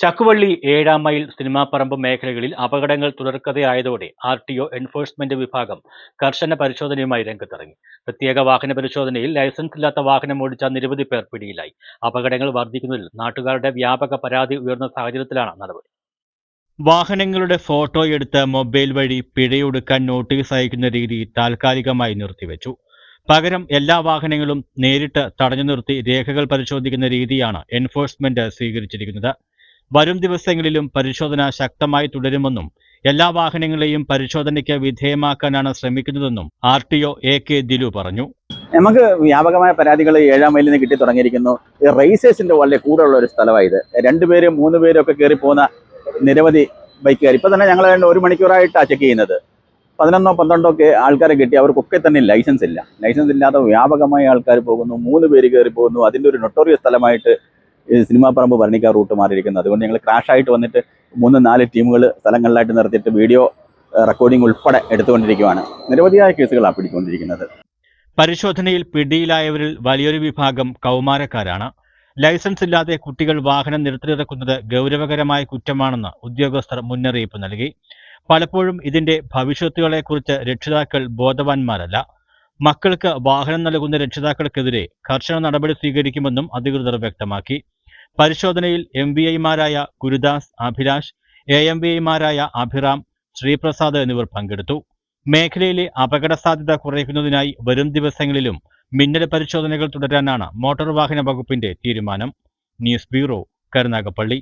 ചക്കുവള്ളി, ഏഴാം മൈൽ, സിനിമാപ്പറമ്പ് മേഖലകളിൽ അപകടങ്ങൾ തുടർക്കഥയായതോടെ RTO എൻഫോഴ്സ്മെന്റ് വിഭാഗം കർശന പരിശോധനയുമായി രംഗത്തിറങ്ങി. പ്രത്യേക വാഹന പരിശോധനയിൽ ലൈസൻസ് ഇല്ലാത്ത വാഹനം ഓടിച്ച നിരവധി പേർ പിടിയിലായി. അപകടങ്ങൾ വർദ്ധിക്കുന്നതിൽ നാട്ടുകാരുടെ വ്യാപക പരാതി ഉയർന്ന സാഹചര്യത്തിലാണ് നടപടി. വാഹനങ്ങളുടെ ഫോട്ടോ എടുത്ത് മൊബൈൽ വഴി പിഴയൊടുക്കാൻ നോട്ടീസ് അയക്കുന്ന രീതി താൽക്കാലികമായി നിർത്തിവെച്ചു. പകരം എല്ലാ വാഹനങ്ങളും നേരിട്ട് തടഞ്ഞു നിർത്തി രേഖകൾ പരിശോധിക്കുന്ന രീതിയാണ് എൻഫോഴ്സ്മെന്റ് സ്വീകരിച്ചിരിക്കുന്നത്. വരും ദിവസങ്ങളിലും പരിശോധന ശക്തമായി തുടരുമെന്നും എല്ലാ വാഹനങ്ങളെയും പരിശോധനയ്ക്ക് വിധേയമാക്കാനാണ് ശ്രമിക്കുന്നതെന്നും RTO AK ദിലു പറഞ്ഞു. നമുക്ക് വ്യാപകമായ പരാതികൾ 7-ാം മൈലിൽ നിന്ന് കിട്ടി തുടങ്ങിയിരിക്കുന്നു. റേസേഴ്സിന്റെ വളരെ കൂടുതലുള്ള ഒരു സ്ഥലമായത്. 2 പേരും 3 പേരും ഒക്കെ കയറി പോകുന്ന നിരവധി ബൈക്കുകാർ ഇപ്പൊ തന്നെ ഞങ്ങൾ 1 മണിക്കൂറായിട്ടാണ് ചെക്ക് ചെയ്യുന്നത്. 11-12 ഒക്കെ ആൾക്കാരെ കിട്ടി. അവർക്കൊക്കെ തന്നെ ലൈസൻസ് ഇല്ല. ലൈസൻസ് ഇല്ലാതെ വ്യാപകമായി ആൾക്കാർ പോകുന്നു. 3 പേര് കയറി പോകുന്നു. അതിൻ്റെ ഒരു നൊട്ടോറിയസ് സ്ഥലമായിട്ട് സിനിമാപ്പറമ്പ് ഭരണിക്കാർ റൂട്ട് മാറിയിരിക്കുന്നത്. അതുകൊണ്ട് ഞങ്ങൾ ക്രാഷായിട്ട് വന്നിട്ട് 3-4 ടീമുകൾ സ്ഥലങ്ങളിലായിട്ട് നിർത്തിയിട്ട് വീഡിയോ റെക്കോർഡിംഗ് ഉൾപ്പെടെ എടുത്തുകൊണ്ടിരിക്കുകയാണ്. നിരവധിയായ കേസുകളാണ് പിടിച്ചുകൊണ്ടിരിക്കുന്നത്. പരിശോധനയിൽ പിടിയിലായവരിൽ വലിയൊരു വിഭാഗം കൗമാരക്കാരാണ്. ലൈസൻസ് ഇല്ലാതെ കുട്ടികൾ വാഹനം നിർത്തിയിറക്കുന്നത് ഗൗരവകരമായ കുറ്റമാണെന്ന് ഉദ്യോഗസ്ഥർ മുന്നറിയിപ്പ് നൽകി. പലപ്പോഴും ഇതിന്റെ ഭവിഷ്യത്തുകളെക്കുറിച്ച് രക്ഷിതാക്കൾ ബോധവാന്മാരല്ല. മക്കൾക്ക് വാഹനം നൽകുന്ന രക്ഷിതാക്കൾക്കെതിരെ കർശന നടപടി സ്വീകരിക്കുമെന്നും അധികൃതർ വ്യക്തമാക്കി. പരിശോധനയിൽ MVIമാരായ ഗുരുദാസ്, അഭിലാഷ്, AMVIമാരായ അഭിറാം, ശ്രീപ്രസാദ് എന്നിവർ പങ്കെടുത്തു. മേഖലയിലെ അപകട സാധ്യത കുറയ്ക്കുന്നതിനായി വരും ദിവസങ്ങളിലും മിന്നൽ പരിശോധനകൾ തുടരാനാണ് മോട്ടോർ വാഹന വകുപ്പിന്റെ തീരുമാനം. News bureau, Karunagappally.